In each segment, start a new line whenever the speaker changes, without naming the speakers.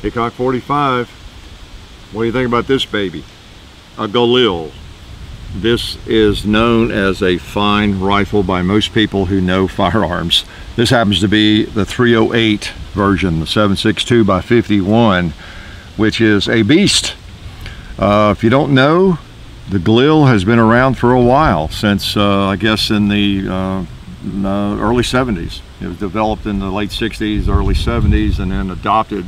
Hickok 45. What do you think about this baby? A Galil. This is known as a fine rifle by most people who know firearms. This happens to be the 308 version, the 7.62 by 51, which is a beast. If you don't know, the Galil has been around for a while, since I guess in the early 70s. It was developed in the late 60s, early 70s, and then adopted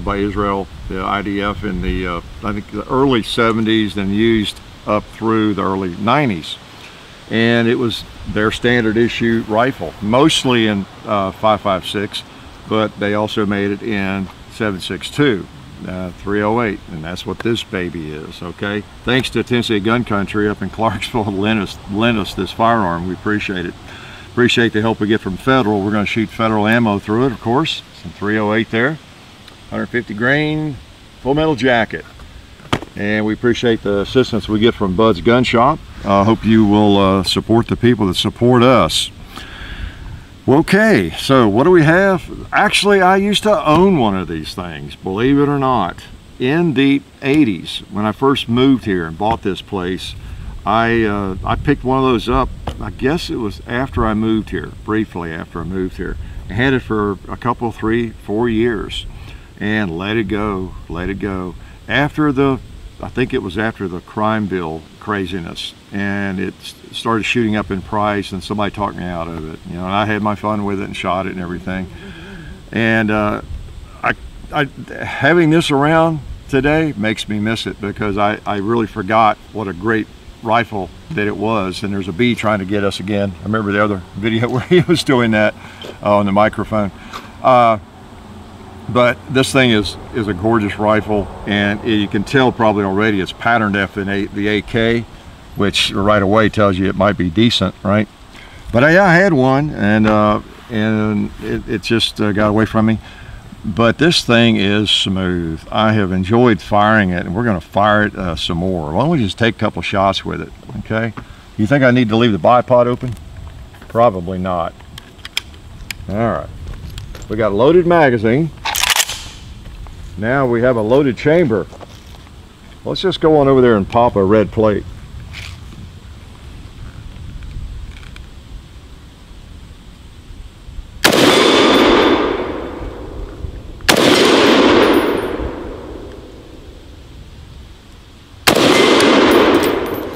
by Israel, the IDF, in the I think the early 70s, and used up through the early 90s. And it was their standard issue rifle, mostly in 5.56, but they also made it in 7.62, 308, and that's what this baby is. Okay, thanks to Tennessee Gun Country up in Clarksville, lent us this firearm. We appreciate it. Appreciate the help we get from Federal. We're going to shoot Federal ammo through it, of course. Some 308 there, 150 grain, full metal jacket. And we appreciate the assistance we get from Bud's Gun Shop. I hope you will support the people that support us. Okay, so what do we have? Actually, I used to own one of these things, believe it or not. In the 80s, when I first moved here and bought this place, I picked one of those up. I guess it was after I moved here, briefly after I moved here. I had it for a couple, 3, 4 years, and let it go, let it go. After the I think it was after the crime bill craziness, and it started shooting up in price, and somebody talked me out of it. You know, and I had my fun with it and shot it and everything. And having this around today makes me miss it, because I really forgot what a great rifle that it was. And there's a bee trying to get us again. I remember the other video where he was doing that on the microphone. But this thing is a gorgeous rifle, and you can tell probably already it's patterned after the AK, which right away tells you it might be decent, right? But yeah, I had one, and it just got away from me. But this thing is smooth. I have enjoyed firing it, and we're going to fire it some more. Why don't we just take a couple shots with it, okay? You think I need to leave the bipod open? Probably not. All right. We got a loaded magazine. Now we have a loaded chamber. Let's just go on over there and pop a red plate.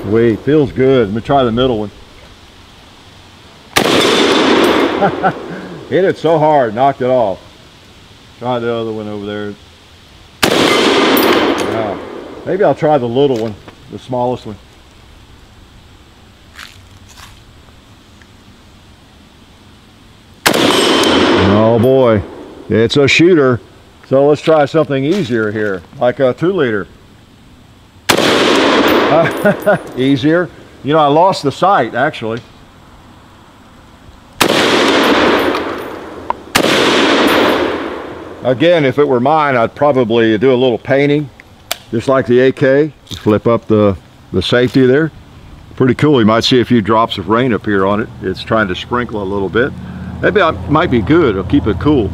Sweet, feels good. Let me try the middle one. Hit it so hard, knocked it off. Try the other one over there. Maybe I'll try the little one, the smallest one. Oh boy, it's a shooter. So let's try something easier here, like a 2-liter. Easier. You know, I lost the sight actually. Again, if it were mine, I'd probably do a little painting, just like the AK. Flip up the safety there. Pretty cool. You might see a few drops of rain up here on it. It's trying to sprinkle a little bit. Maybe it might be good. It'll keep it cool.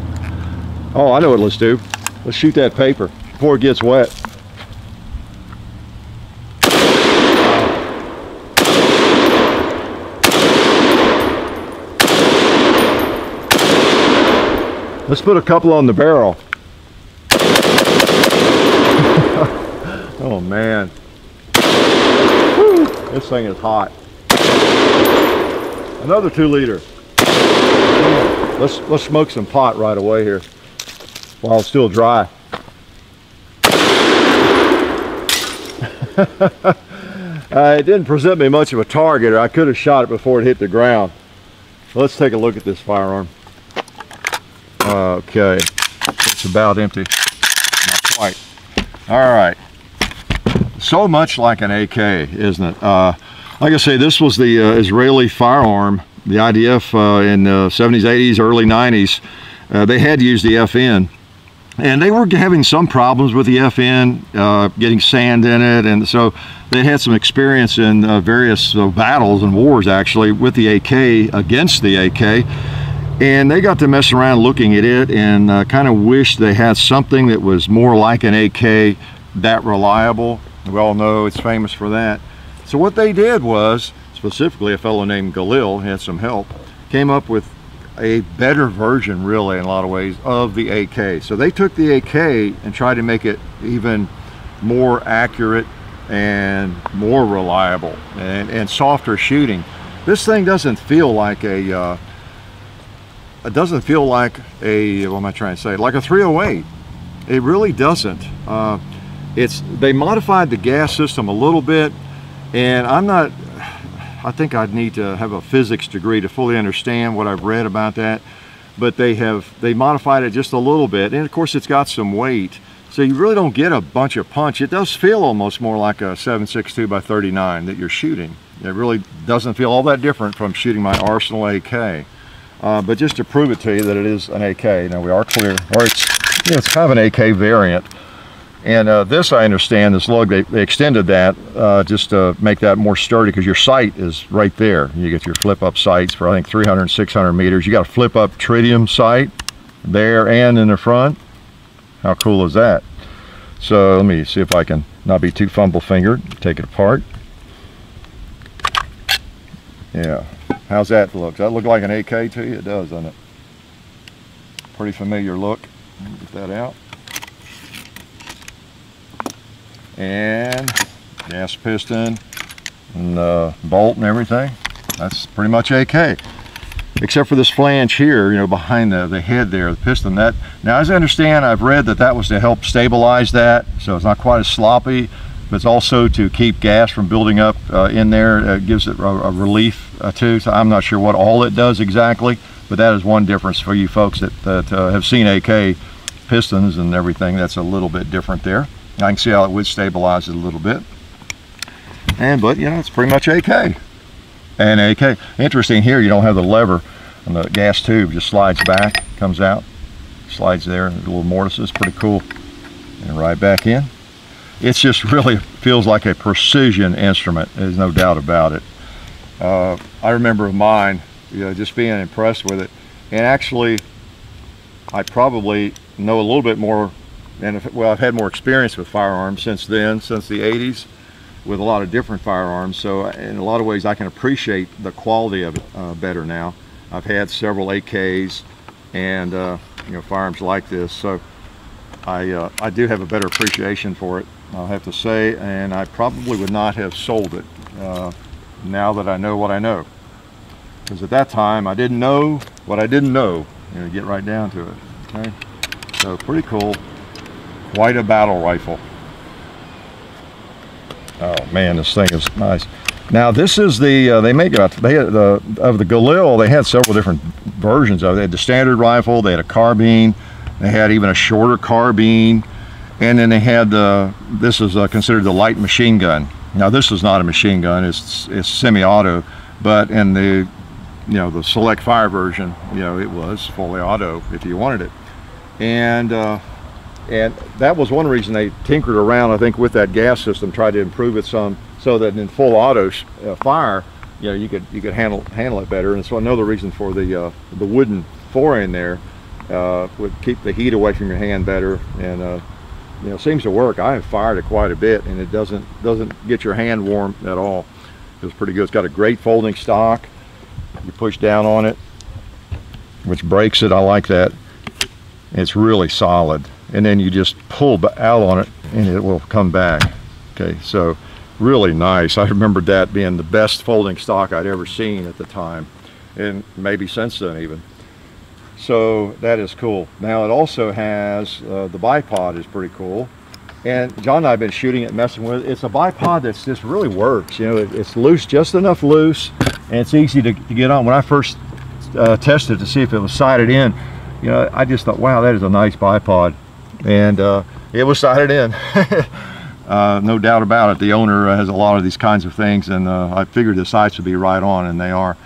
Oh, I know what let's do. Let's shoot that paper before it gets wet. Let's put a couple on the barrel. Oh man. Woo, this thing is hot. Another 2-liter. Let's smoke some pot right away here while it's still dry. It didn't present me much of a target. I could have shot it before it hit the ground. Let's take a look at this firearm. Okay, it's about empty. Not quite. All right. So much like an AK, isn't it? Like I say, this was the Israeli firearm, the IDF in the 70s, 80s, early 90s. They had used the FN, and they were having some problems with the FN, getting sand in it, and so they had some experience in various battles and wars actually with the AK, against the AK. And they got to mess around looking at it and kind of wished they had something that was more like an AK, that reliable. We all know it's famous for that. So what they did was, specifically a fellow named Galil, had some help, came up with a better version, really, in a lot of ways, of the AK. So they took the AK and tried to make it even more accurate and more reliable and softer shooting. This thing doesn't feel like a it doesn't feel like a, what am I trying to say, like a 308. It really doesn't. They modified the gas system a little bit, and I think I'd need to have a physics degree to fully understand what I've read about that, but they modified it just a little bit, and of course it's got some weight, so you really don't get a bunch of punch. It does feel almost more like a 7.62 by 39 that you're shooting. It really doesn't feel all that different from shooting my Arsenal AK. But just to prove it to you that it is an AK, now we are clear, or it's kind of an AK variant. And this, I understand, this lug, they extended that just to make that more sturdy, because your sight is right there. You get your flip-up sights for, I think, 300 and 600 meters. You got a flip-up tritium sight there and in the front. How cool is that? So let me see if I can not be too fumble-fingered. Take it apart. Yeah. How's that look? Does that look like an AK to you? It does, doesn't it? Pretty familiar look. Get that out. And gas piston and bolt and everything. That's pretty much AK, except for this flange here, you know, behind the head there, the piston. That, now, as I understand, I've read that was to help stabilize that, so it's not quite as sloppy, but it's also to keep gas from building up in there. It gives it a relief too. So I'm not sure what all it does exactly, but that is one difference for you folks that have seen AK pistons and everything. That's a little bit different there. I can see how it would stabilize it a little bit. But you know, it's pretty much AK. And AK, interesting here, you don't have the lever, and the gas tube just slides back, comes out, slides there, and the little mortises, pretty cool. And right back in. It's just really feels like a precision instrument. There's no doubt about it. I remember mine, you know, just being impressed with it. And actually, I probably know a little bit more, and I've had more experience with firearms since then, since the 80s, with a lot of different firearms. So in a lot of ways, I can appreciate the quality of it better now. I've had several AKs and you know, firearms like this, so I do have a better appreciation for it, I'll have to say, and I probably would not have sold it now that I know what I know. Because at that time, I didn't know what I didn't know. You know, get right down to it. Okay, so pretty cool. Quite a battle rifle. Oh man, this thing is nice. Now this is the they make about of the Galil. They had several different versions of it. They had the standard rifle. They had a carbine. They had even a shorter carbine, and then they had this is considered the light machine gun. Now this is not a machine gun. It's semi-auto, but in the the select fire version, it was fully auto if you wanted it, and that was one reason they tinkered around, I think, with that gas system, tried to improve it some, so that in full auto fire, you could handle it better. And so another reason for the wooden fore-end there would keep the heat away from your hand better, and it seems to work. I have fired it quite a bit, and it doesn't get your hand warm at all. It's pretty good. It's got a great folding stock. You push down on it, which breaks it. I like that. It's really solid, and then you just pull out on it and it will come back. Okay, so really nice. I remember that being the best folding stock I'd ever seen at the time, and maybe since then even. So that is cool. Now it also has the bipod is pretty cool, and John and I have been shooting it, messing with it. It's a bipod that's just really works. It's loose, just enough loose, and it's easy to get on. When I first tested to see if it was sighted in, I just thought, wow, that is a nice bipod, and it was sighted in. No doubt about it. The owner has a lot of these kinds of things, and I figured the sights would be right on, and they are.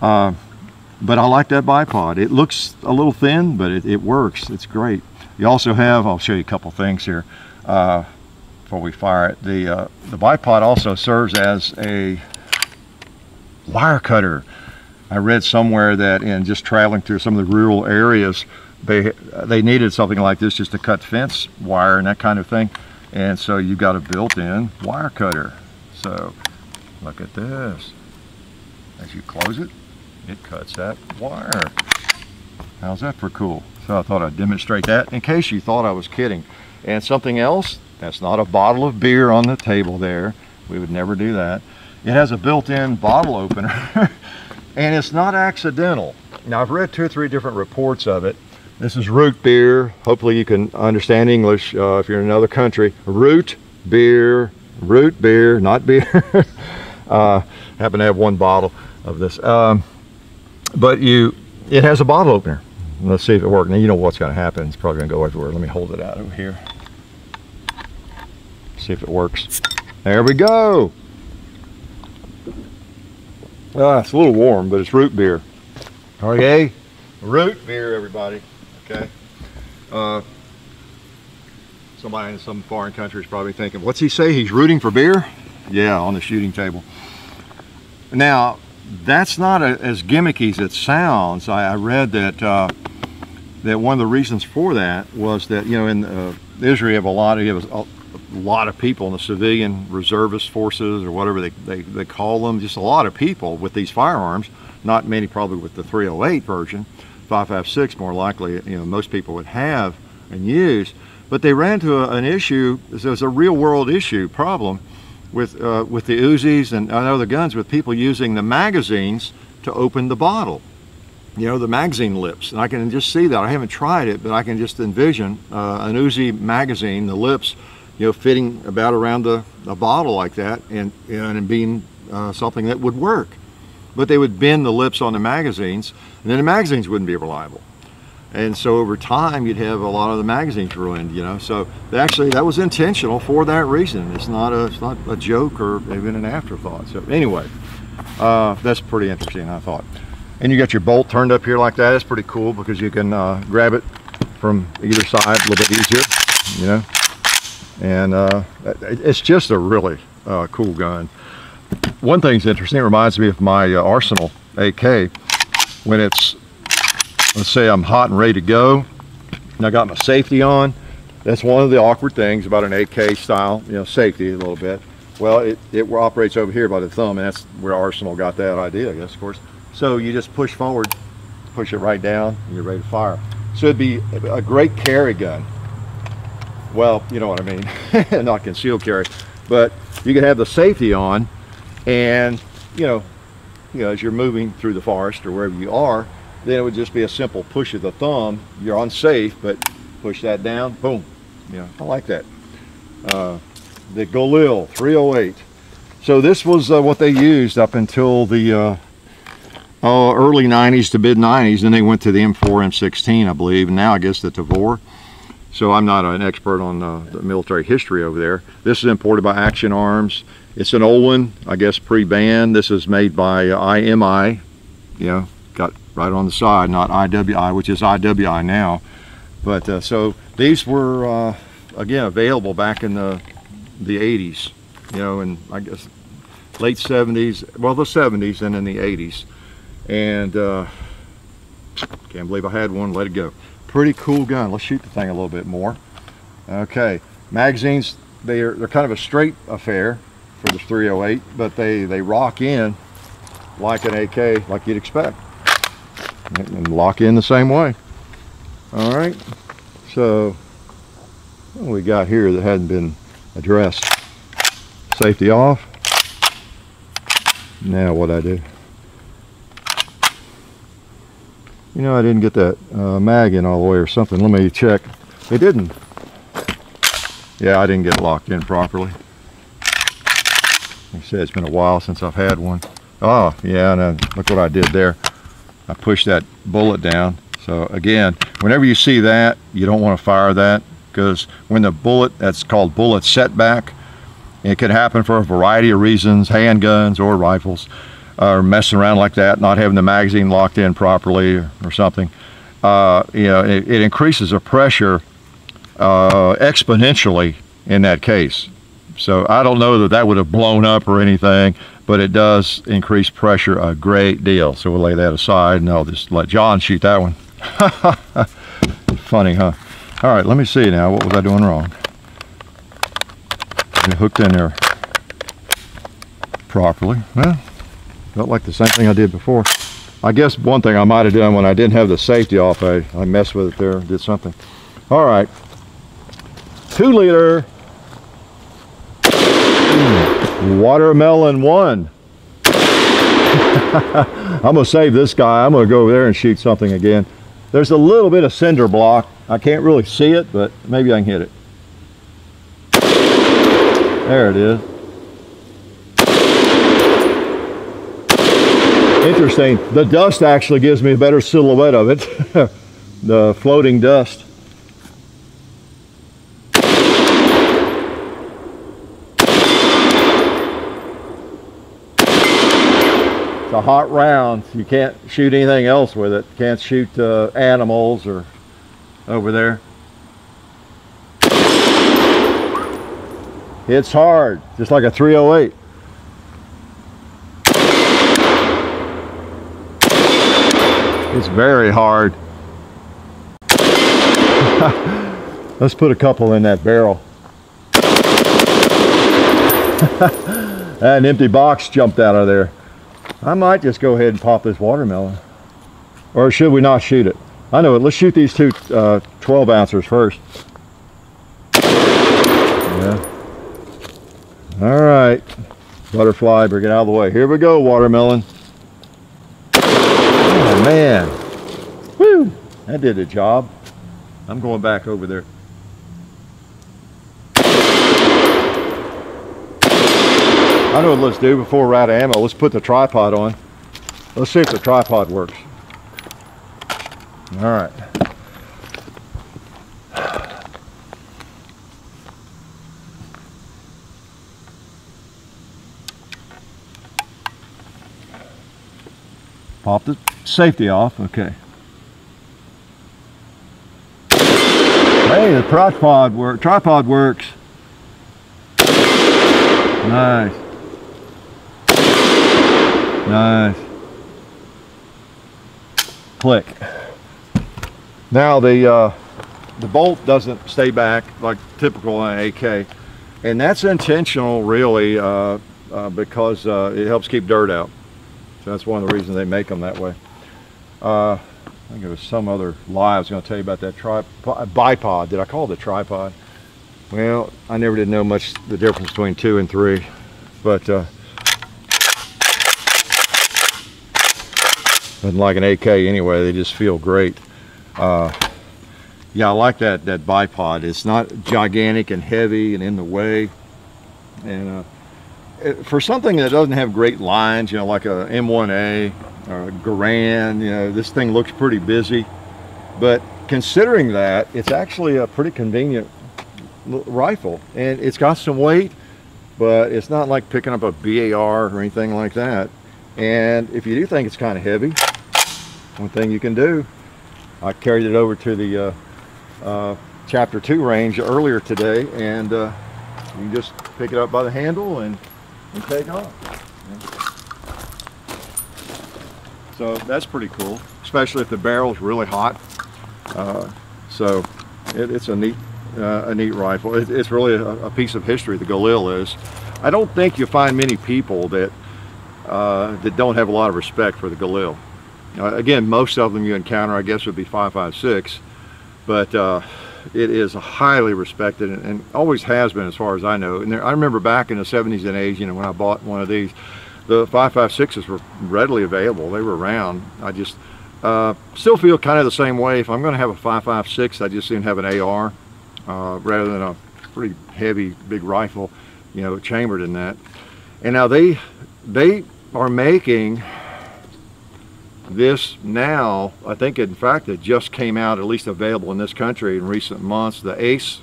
But I like that bipod. It looks a little thin, but it works. It's great. You also have, I'll show you a couple things here before we fire it. The bipod also serves as a wire cutter. I read somewhere that in just traveling through some of the rural areas, they needed something like this just to cut fence wire and that kind of thing. And so you got a built-in wire cutter. So look at this. As you close it, it cuts that wire. How's that for cool? So I thought I'd demonstrate that in case you thought I was kidding. And something else, that's not a bottle of beer on the table there. We would never do that. It has a built-in bottle opener and it's not accidental. Now I've read 2 or 3 different reports of it. This is root beer. Hopefully you can understand English if you're in another country. Root beer, not beer. Happen to have 1 bottle of this. But it has a bottle opener. Let's see if it works. Now you know what's going to happen. It's probably going to go everywhere. Let me hold it out over here. See if it works. There we go. It's a little warm, but it's root beer. Okay, root beer, everybody. Okay. Somebody in some foreign country is probably thinking, what's he say? He's rooting for beer? Yeah, on the shooting table. Now, that's not as gimmicky as it sounds. I read that that one of the reasons for that was that, you know, in Israel you have a lot of people in the civilian reservist forces or whatever they call them, just a lot of people with these firearms. Not many probably with the 308 version, 5.56 more likely, you know, most people would have and use. But they ran into an issue. There's a real world problem with the Uzis and other guns, with people using the magazines to open the bottle. You know, the magazine lips. And I can just see that. I haven't tried it, but I can just envision an Uzi magazine, the lips, you know, fitting about around a bottle like that, and being something that would work. But they would bend the lips on the magazines, and then the magazines wouldn't be reliable. And so over time, you'd have a lot of the magazines ruined, you know. So actually, that was intentional for that reason. It's not a joke or even an afterthought. So anyway, that's pretty interesting, I thought. And you got your bolt turned up here like that. It's pretty cool because you can grab it from either side a little bit easier, you know. And it's just a really cool gun. One thing's interesting, it reminds me of my Arsenal AK. When it's, let's say I'm hot and ready to go, and I got my safety on. That's one of the awkward things about an AK style, you know, safety a little bit. Well, it operates over here by the thumb, and that's where Arsenal got that idea, I guess, of course. So you just push forward, push it right down, and you're ready to fire. So it'd be a great carry gun. Well, you know what I mean, not concealed carry, but you can have the safety on, and you know, as you're moving through the forest or wherever you are, then it would just be a simple push of the thumb. You're on safe, but push that down, boom. You know, I like that. The Galil 308. So this was what they used up until the early 90s to mid 90s, and they went to the M4, M16, I believe, and now I guess the Tavor. So I'm not an expert on the military history over there. This is imported by Action Arms. It's an old one, I guess pre-banned. This is made by IMI, you know, got right on the side, not IWI, which is IWI now. But so these were, again, available back in the 80s, you know, and I guess late 70s, well, the 70s and in the 80s. And can't believe I had one, let it go. Pretty cool gun. Let's shoot the thing a little bit more. Okay, magazines, they're kind of a straight affair for the 308, but they rock in like an AK, like you'd expect, and lock in the same way. All right, so what do we got here that hadn't been addressed? Safety off. Now what I do? You know, I didn't get that mag in all the way or something. Let me check. It didn't. Yeah, I didn't get it locked in properly. Like I said, it's been a while since I've had one. Oh, yeah, and look what I did there. I pushed that bullet down. So again, whenever you see that, you don't want to fire that, because when the bullet, that's called bullet setback, it can happen for a variety of reasons, handguns or rifles. Or messing around like that, not having the magazine locked in properly or something, you know, it increases the pressure exponentially in that case. So I don't know that would have blown up or anything, but it does increase pressure a great deal. So we'll lay that aside and I'll just let John shoot that one. Funny, huh? All right, let me see now. What was I doing wrong? It hooked in there properly. Well, felt like the same thing I did before. I guess one thing I might have done when I didn't have the safety off, I messed with it there, did something. All right, 2 liter watermelon 1. I'm gonna save this guy. I'm gonna go over there and shoot something again. There's a little bit of cinder block. I can't really see it, but maybe I can hit it. There it is. Interesting. The dust actually gives me a better silhouette of it. The floating dust. It's a hot round. You can't shoot anything else with it. Can't shoot animals or over there. It's hard, just like a 308. It's very hard. Let's put a couple in that barrel. An empty box jumped out of there. I might just go ahead and pop this watermelon. Or should we not shoot it? I know it. Let's shoot these two 12 ounces first. Yeah. All right. Butterfly, bring it out of the way. Here we go, watermelon. Oh, man. Woo! That did the job. I'm going back over there. I know what let's do before we're out of ammo. Let's put the tripod on. Let's see if the tripod works. All right. Pop the safety off. Okay. Hey, the tripod works. Nice. Nice. Click. Now the bolt doesn't stay back like typical on an AK, and that's intentional, really, because it helps keep dirt out. So that's one of the reasons they make them that way. I think there was some other lie I was going to tell you about that bipod. Did I call it a tripod? Well, I never did know much the difference between 2 and 3, but nothing like an AK anyway. They just feel great. Yeah, I like that bipod. It's not gigantic and heavy and in the way, and for something that doesn't have great lines, you know, like a M1A or a Garand, you know, this thing looks pretty busy. But considering that, it's actually a pretty convenient rifle, and it's got some weight, but it's not like picking up a BAR or anything like that. And if you do think it's kind of heavy, one thing you can do, I carried it over to the chapter 2 range earlier today, and you can just pick it up by the handle and take off. So that's pretty cool, especially if the barrel's really hot. So it's a neat rifle. It's really a piece of history, the Galil is. I don't think you find many people that don't have a lot of respect for the Galil. Again, most of them you encounter, I guess, would be 5.56, but it is highly respected and always has been, as far as I know. And I remember back in the 70s and 80s, you know, when I bought one of these, the 5.56s were readily available. They were around. I just still feel kind of the same way. If I'm going to have a 5.56, I just soon have an AR rather than a pretty heavy, big rifle, you know, chambered in that. And now they are making this now. I think, in fact, it just came out, at least available in this country in recent months, the Ace,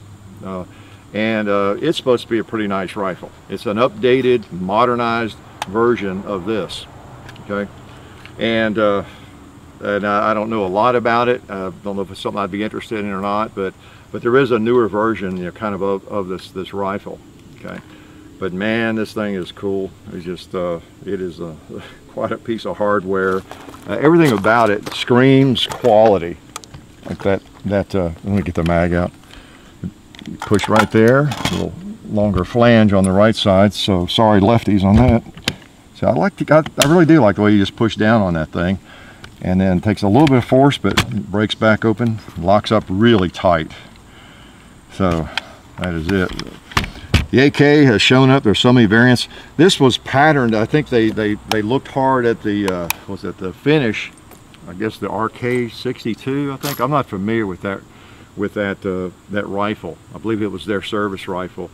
and it's supposed to be a pretty nice rifle. It's an updated, modernized version of this. Okay, and I don't know a lot about it. I don't know if it's something I'd be interested in or not, but there is a newer version, you know, kind of this rifle. Okay, But man, this thing is cool. It's just, it is quite a piece of hardware. Everything about it screams quality. Like that, let me get the mag out. Push right there, a little longer flange on the right side, so sorry lefties on that. So I really do like the way you just push down on that thing, and then takes a little bit of force, but it breaks back open, locks up really tight. So that is it. The AK has shown up. There's so many variants. This was patterned. I think they looked hard at the the finish. I guess the Rk.62. I think I'm not familiar with that that rifle. I believe it was their service rifle,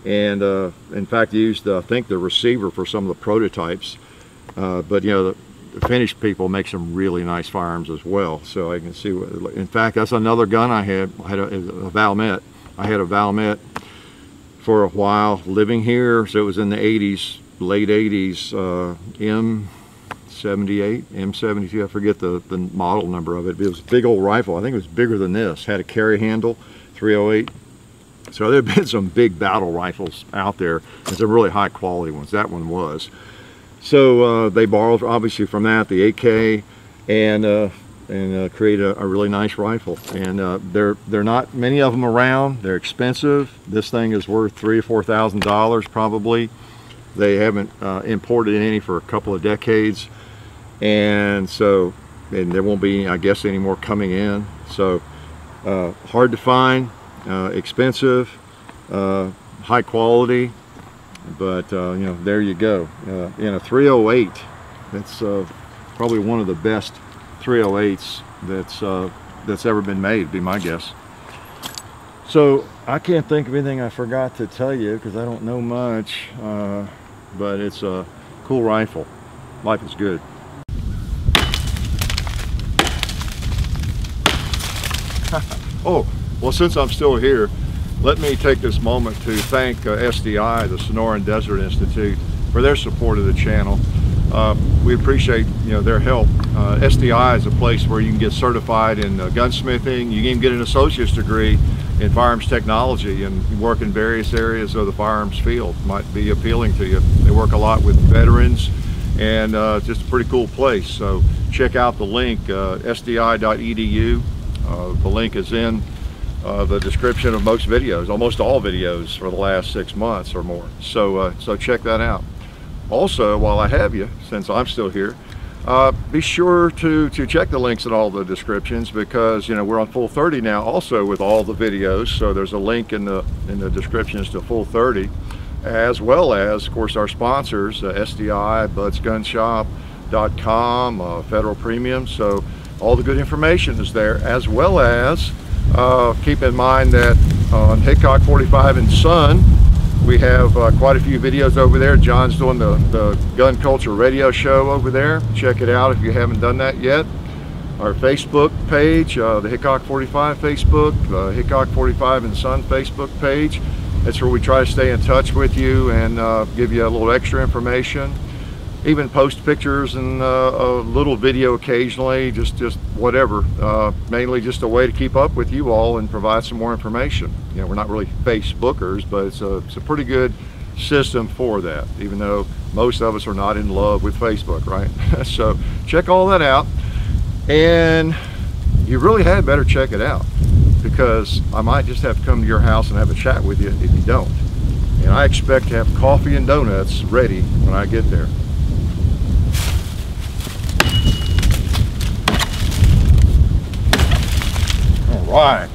and in fact used I think the receiver for some of the prototypes. But you know, the Finnish people make some really nice firearms as well. So I can see what. In fact, that's another gun I had. I had a Valmet. I had a Valmet for a while living here. So it was in the 80s, late 80s. M78, M72, I forget the model number of it, but it was a big old rifle. I think it was bigger than this. Had a carry handle, 308. So there have been some big battle rifles out there, and some really high quality ones. That one was. So they borrowed obviously from that, the AK, and created a really nice rifle. And they're not many of them around. They're expensive. This thing is worth $3,000 or $4,000 probably. They haven't imported any for a couple of decades. And so, and there won't be, I guess, any more coming in. So hard to find, expensive, high quality, but you know, there you go. In a 308, that's probably one of the best 308s that's ever been made, be my guess. So I can't think of anything I forgot to tell you because I don't know much, but it's a cool rifle. Life is good. Oh, well, since I'm still here, let me take this moment to thank SDI, the Sonoran Desert Institute, for their support of the channel. We appreciate, you know, their help. SDI is a place where you can get certified in gunsmithing. You can even get an associate's degree in firearms technology and work in various areas of the firearms field. Might be appealing to you. They work a lot with veterans, and just a pretty cool place. So check out the link, sdi.edu. The link is in the description of most videos, almost all videos for the last 6 months or more. So so check that out. Also, while I have you, since I'm still here, be sure to check the links in all the descriptions, because you know we're on Full 30 now, also with all the videos. So there's a link in the descriptions to Full 30, as well as, of course, our sponsors, SDI, budsgunshop.com, Federal Premium. So all the good information is there, as well as keep in mind that on Hickok 45 and Son, we have quite a few videos over there. John's doing the gun culture radio show over there. Check it out if you haven't done that yet. Our Facebook page, the Hickok 45 Facebook, the Hickok 45 and Son Facebook page. That's where we try to stay in touch with you and give you a little extra information. Even post pictures and a little video occasionally, just whatever. Mainly just a way to keep up with you all and provide some more information. You know, we're not really Facebookers, but it's a pretty good system for that, even though most of us are not in love with Facebook, right? So check all that out, and you really had better check it out, because I might just have to come to your house and have a chat with you if you don't. And I expect to have coffee and donuts ready when I get there. All right.